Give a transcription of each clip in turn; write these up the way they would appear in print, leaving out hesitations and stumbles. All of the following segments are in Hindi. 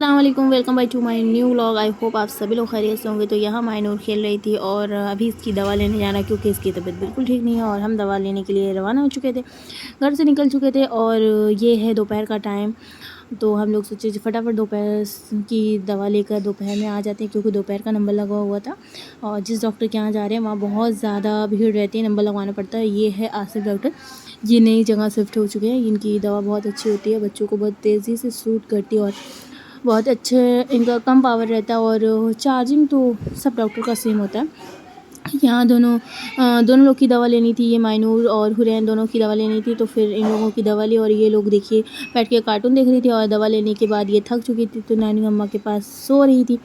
अस्सलामुअलैकुम, welcome back to my new vlog. I hope आप सभी लोग खैरियत से होंगे। तो यहाँ मायनूर खेल रही थी और अभी इसकी दवा लेने जाना, क्योंकि इसकी तबीयत बिल्कुल ठीक नहीं है और हम दवा लेने के लिए रवाना हो चुके थे, घर से निकल चुके थे। और ये है दोपहर का टाइम, तो हम लोग सोचे फटाफट दोपहर की दवा लेकर दोपहर में आ जाते हैं, क्योंकि दोपहर का नंबर लगा हुआ था। और जिस डॉक्टर के यहाँ जा रहे हैं वहाँ बहुत ज़्यादा भीड़ रहती है, नंबर लगवाना पड़ता है। ये है आसिफ डॉक्टर, ये नई जगह शिफ्ट हो चुके हैं। इनकी दवा बहुत अच्छी होती है, बच्चों को बहुत तेज़ी से सूट करती है और बहुत अच्छे इनका कम पावर रहता है। और चार्जिंग तो सब डॉक्टर का सेम होता है। यहाँ दोनों लोग की दवा लेनी थी, ये मायनूर और हुरैन दोनों की दवा लेनी थी। तो फिर इन लोगों की दवा ली और ये लोग देखिए बैठ के कार्टून देख रही थी। और दवा लेने के बाद ये थक चुकी थी, तो नानी अम्मा के पास सो रही थी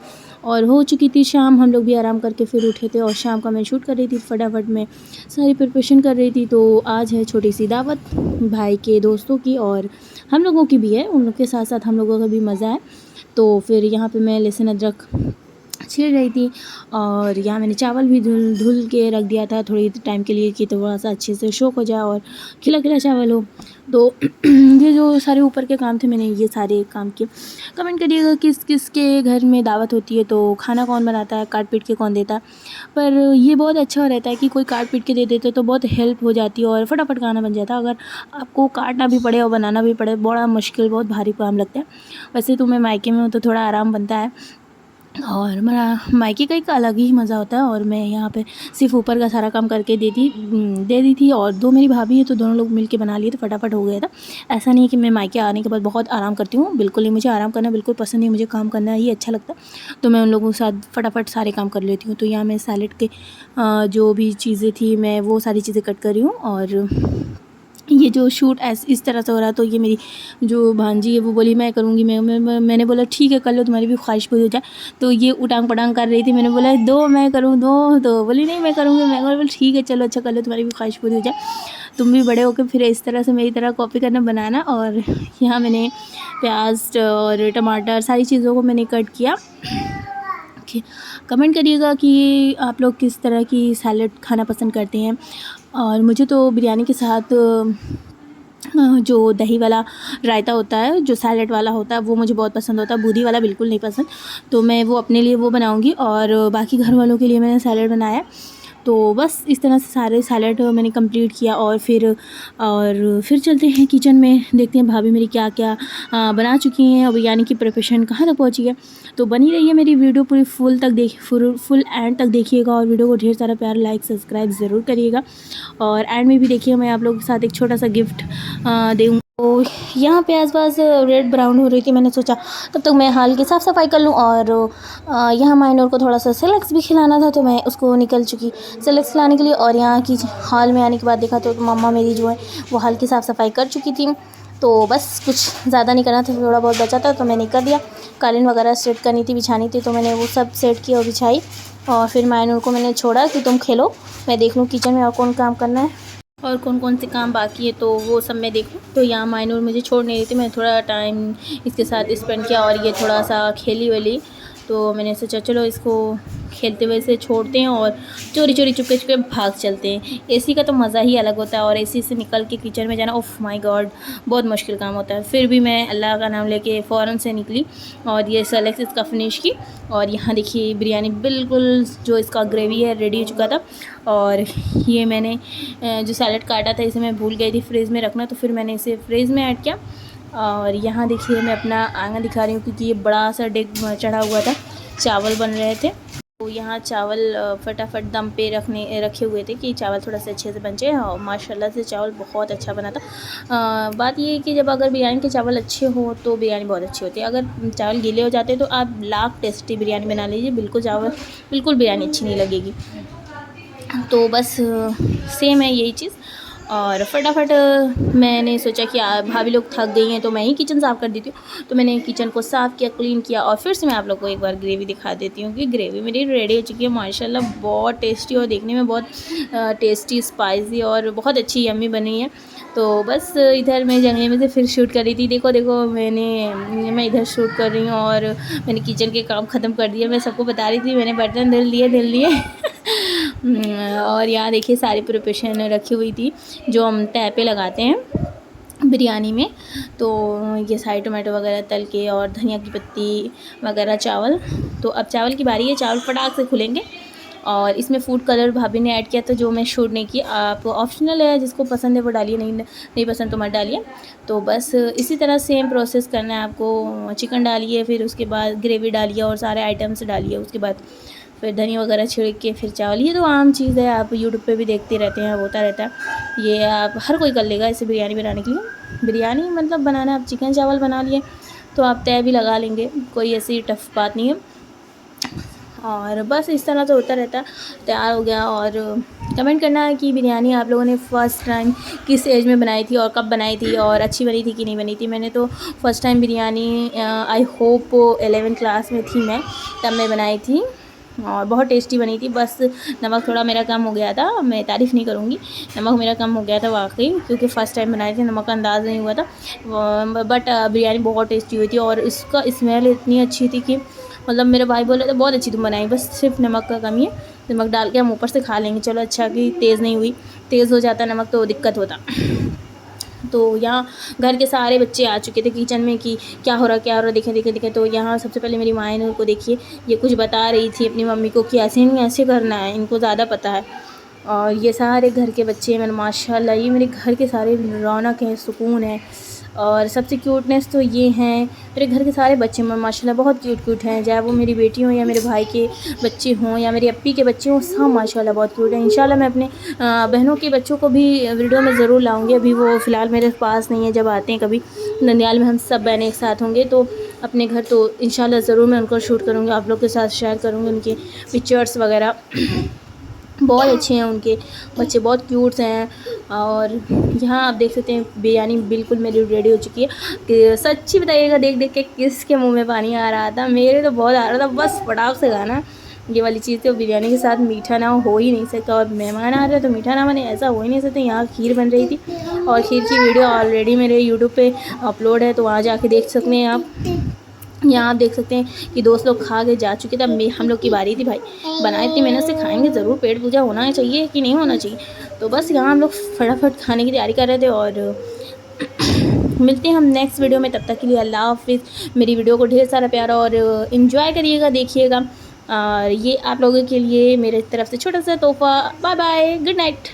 और हो चुकी थी शाम। हम लोग भी आराम करके फिर उठे थे और शाम का मैं शूट कर रही थी, फटाफट में सारी प्रिपरेशन कर रही थी। तो आज है छोटी सी दावत भाई के दोस्तों की, और हम लोगों की भी है, उन लोग के साथ साथ हम लोगों का भी मज़ा है। तो फिर यहाँ पे मैं लहसुन अदरक छील रही थी और यहाँ मैंने चावल भी धुल धुल के रख दिया था थोड़ी टाइम के लिए, कि थोड़ा सा अच्छे से शौक हो जाए और खिला खिला चावल हो। तो ये जो सारे ऊपर के काम थे, मैंने ये सारे काम किए। कमेंट करिएगा किस किस के घर में दावत होती है तो खाना कौन बनाता है, काट पीट के कौन देता है। पर ये बहुत अच्छा रहता है कि कोई काट पीट के दे देते तो बहुत हेल्प हो जाती है और फटाफट खाना बन जाता है। अगर आपको काटना भी पड़े और बनाना भी पड़े, बड़ा मुश्किल, बहुत भारी काम लगता है। वैसे तो मैं मायके में हूँ तो थोड़ा आराम बनता है, और मेरा मायके का एक अलग ही मज़ा होता है। और मैं यहाँ पे सिर्फ ऊपर का सारा काम करके दे दी थी, और दो मेरी भाभी है तो दोनों लोग मिल के बना लिए तो फटाफट हो गया था। ऐसा नहीं है कि मैं मायके आने के बाद बहुत आराम करती हूँ, बिल्कुल नहीं, मुझे आराम करना बिल्कुल पसंद नहीं, मुझे काम करना ही अच्छा लगता है। तो मैं उन लोगों के साथ फटाफट सारे काम कर लेती हूँ। तो यहाँ मैं सैलेड के जो भी चीज़ें थी मैं वो सारी चीज़ें कट कर रही हूँ। और ये जो शूट इस तरह से हो रहा है, तो ये मेरी जो भांजी है वो बोली मैं करूँगी। मैंने बोला ठीक है कर लो, तुम्हारी भी ख्वाहिश पूरी हो जाए। तो ये उटांग पटांग कर रही थी, मैंने बोला दो मैं करूँ, दो, तो बोली नहीं मैं करूँगी। मैं बोला ठीक है चलो, अच्छा कर लो, तुम्हारी भी ख्वाहिश पूरी हो जाए, तुम भी बड़े होकर फिर इस तरह से मेरी तरह कॉपी करना बनाना। और यहाँ मैंने प्याज और टमाटर सारी चीज़ों को मैंने कट किया। कमेंट करिएगा कि आप लोग किस तरह की सैलेड खाना पसंद करते हैं। और मुझे तो बिरयानी के साथ जो दही वाला रायता होता है, जो सैलेड वाला होता है, वो मुझे बहुत पसंद होता है। बूंदी वाला बिल्कुल नहीं पसंद। तो मैं वो अपने लिए वो बनाऊंगी और बाकी घर वालों के लिए मैंने सैलेड बनाया। तो बस इस तरह से सारे सैलेड मैंने कंप्लीट किया। और फिर चलते हैं किचन में, देखते हैं भाभी मेरी क्या क्या बना चुकी हैं और बिरयानी की प्रिपरेशन कहाँ तक पहुँची है। तो बनी रही है मेरी वीडियो पूरी फुल एंड तक देखिएगा, और वीडियो को ढेर सारा प्यार, लाइक, सब्सक्राइब ज़रूर करिएगा। और एंड में भी देखिए मैं आप लोगों के साथ एक छोटा सा गिफ्ट दूँगी। तो यहाँ पे आसपास रेड ब्राउन हो रही थी, मैंने सोचा तब तक मैं हाल की साफ़ सफाई कर लूँ। और यहाँ माइनर को थोड़ा सा सेलेक्स भी खिलाना था, तो मैं उसको निकल चुकी सेलेक्स खिलाने के लिए। और यहाँ की हॉल में आने के बाद देखा तो मम्मा मेरी जो है वो हाल की साफ़ सफाई कर चुकी थी। तो बस कुछ ज़्यादा नहीं करना था, थोड़ा बहुत बचा था तो मैंने कर दिया। कालीन वगैरह सेट करनी थी, बिछानी थी, तो मैंने वो सब सेट किया और बिछाई। और फिर माइनर को मैंने छोड़ा कि तुम खेलो, मैं देख लूँ किचन में और कौन काम करना है और कौन कौन से काम बाकी है, तो वो सब मैं देखूँ। तो यहाँ माइनूर मुझे छोड़ नहीं रही थी, मैं थोड़ा टाइम इसके साथ स्पेंड किया और ये थोड़ा सा खेली वेली। तो मैंने सोचा चलो इसको खेलते हुए से छोड़ते हैं और चोरी चोरी चुपके चुपके भाग चलते हैं। एसी का तो मज़ा ही अलग होता है, और एसी से निकल के किचन में जाना, ओह माय गॉड, बहुत मुश्किल काम होता है। फिर भी मैं अल्लाह का नाम लेके फ़ौरन से निकली और ये सेलेक्स इसका फिनिश की। और यहाँ देखिए बिरयानी बिल्कुल जो इसका ग्रेवी है रेडी हो चुका था। और ये मैंने जो सैलेड काटा था इसे मैं भूल गई थी फ्रिज में रखना, तो फिर मैंने इसे फ्रिज में ऐड किया। और यहाँ देखिए मैं अपना आंगन दिखा रही हूँ, क्योंकि ये बड़ा सा डेग चढ़ा हुआ था, चावल बन रहे थे। तो यहाँ चावल फटाफट दम पे रखे हुए थे कि चावल थोड़ा सा अच्छे से बन जाए। और माशाल्लाह से चावल बहुत अच्छा बना था। बात ये है कि जब अगर बिरयानी के चावल अच्छे हो तो बिरयानी बहुत अच्छी होती है। अगर चावल गीले हो जाते तो आप लाख टेस्टी बिरयानी बना लीजिए, बिल्कुल बिरयानी अच्छी नहीं लगेगी। तो बस सेम है यही चीज़। और फटाफट मैंने सोचा कि भाभी लोग थक गई हैं तो मैं ही किचन साफ़ कर देती हूँ। तो मैंने किचन को साफ़ किया, क्लीन किया। और फिर से मैं आप लोग को एक बार ग्रेवी दिखा देती हूँ कि ग्रेवी मेरी रेडी हो चुकी है माशाल्लाह, बहुत टेस्टी और देखने में बहुत टेस्टी, स्पाइसी और बहुत अच्छी यम्मी बनी है। तो बस इधर मैं जंगले में से फिर शूट कर रही थी, देखो देखो मैं इधर शूट कर रही हूँ और मैंने किचन के काम ख़त्म कर दिया। मैं सबको बता रही थी मैंने बर्तन धुल लिए और यहाँ देखिए सारी प्रिपरेशन रखी हुई थी जो हम तय पे लगाते हैं बिरयानी में। तो ये सारे टोमेटो वगैरह तल के और धनिया की पत्ती वगैरह, चावल। तो अब चावल की बारी है, चावल फटाक से खुलेंगे। और इसमें फूड कलर भाभी ने ऐड किया था, जो मैं शूट नहीं की। आप ऑप्शनल है, जिसको पसंद है वो डालिए, नहीं पसंद तो मत डालिए। तो बस इसी तरह सेम प्रोसेस करना है आपको। चिकन डालिए, फिर उसके बाद ग्रेवी डालिए और सारे आइटम्स डालिए। उसके बाद फिर धनिया वगैरह छिड़क के फिर चावल। ये तो आम चीज़ है, आप यूट्यूब पे भी देखते रहते हैं, होता रहता है। ये आप हर कोई कर लेगा इसे बिरयानी बनाने के लिए। बिरयानी मतलब बनाना, आप चिकन चावल बना लिए तो आप तय भी लगा लेंगे, कोई ऐसी टफ बात नहीं है। और बस इस तरह से होता रहता है। तैयार हो गया। और कमेंट करना है कि बिरयानी आप लोगों ने फ़र्स्ट टाइम किस एज में बनाई थी और कब बनाई थी, और अच्छी बनी थी कि नहीं बनी थी। मैंने तो first time biryani I hope 11th class में थी मैं, तब मैं बनाई थी और बहुत टेस्टी बनी थी। बस नमक थोड़ा मेरा कम हो गया था, मैं तारीफ़ नहीं करूँगी, नमक मेरा कम हो गया था वाकई, क्योंकि फ़र्स्ट टाइम बनाए थे, नमक का अंदाज़ नहीं हुआ था। बट बिरयानी बहुत टेस्टी हुई थी और इसका स्मेल इतनी अच्छी थी कि मतलब मेरे भाई बोले थे बहुत अच्छी तुम बनाई, बस सिर्फ नमक का कमी है, नमक डाल के हम ऊपर से खा लेंगे। चलो अच्छा कि तेज़ नहीं हुई, तेज़ हो जाता नमक तो दिक्कत होता। तो यहाँ घर के सारे बच्चे आ चुके थे किचन में कि क्या हो रहा क्या हो रहा, देखें। तो यहाँ सबसे पहले मेरी माँ ने उनको देखिए, ये कुछ बता रही थी अपनी मम्मी को कि ऐसे नहीं ऐसे करना है, इनको ज़्यादा पता है। और ये सारे घर के बच्चे हैं, माशाल्लाह ये मेरे घर के सारे रौनक है, सुकून है। और सबसे क्यूटनेस तो ये हैं मेरे घर के सारे बच्चे माशाल्लाह बहुत क्यूट हैं, चाहे वो मेरी बेटी हों या मेरे भाई के बच्चे हों या मेरी अप्पी के बच्चे हों, सब माशाल्लाह बहुत क्यूट हैं। इंशाल्लाह मैं अपने बहनों के बच्चों को भी वीडियो में ज़रूर लाऊंगी। अभी वो फ़िलहाल मेरे पास नहीं है, जब आते हैं कभी ननियाल में हम सब बहनें एक साथ होंगे तो अपने घर, तो इंशाल्लाह ज़रूर मैं उनको शूट करूँगी, आप लोग के साथ शेयर करूँगी उनके पिक्चर्स वगैरह। बहुत अच्छे हैं उनके बच्चे, बहुत क्यूट हैं। और यहाँ आप देख सकते हैं बिरयानी बिल्कुल मेरी रेडी हो चुकी है। कि सच्ची बताइएगा, देख देख के किसके मुंह में पानी आ रहा था, मेरे तो बहुत आ रहा था। बस फटाक से गाना ये वाली चीज़, तो बिरयानी के साथ मीठा ना हो ही नहीं सकता, और मेहमान आ रहे तो मीठा ना बने ऐसा हो ही नहीं सकता। यहाँ खीर बन रही थी और खीर की वीडियो ऑलरेडी मेरे यूट्यूब पे अपलोड है, तो वहाँ जाके देख सकते हैं आप। यहाँ आप देख सकते हैं कि दोस्त लोग खा के जा चुके थे, अब हम लोग की बारी थी। भाई बनाए इतनी मेहनत से, खाएंगे ज़रूर, पेट पूजा होना चाहिए कि नहीं होना चाहिए। तो बस यहाँ हम लोग फटाफट खाने की तैयारी कर रहे थे। और मिलते हैं हम नेक्स्ट वीडियो में, तब तक के लिए अल्लाह हाफिज़। मेरी वीडियो को ढेर सारा प्यार और इन्जॉय करिएगा, देखिएगा। और ये आप लोगों के लिए मेरे तरफ से छोटा सा तोहफ़ा। Bye bye, good night.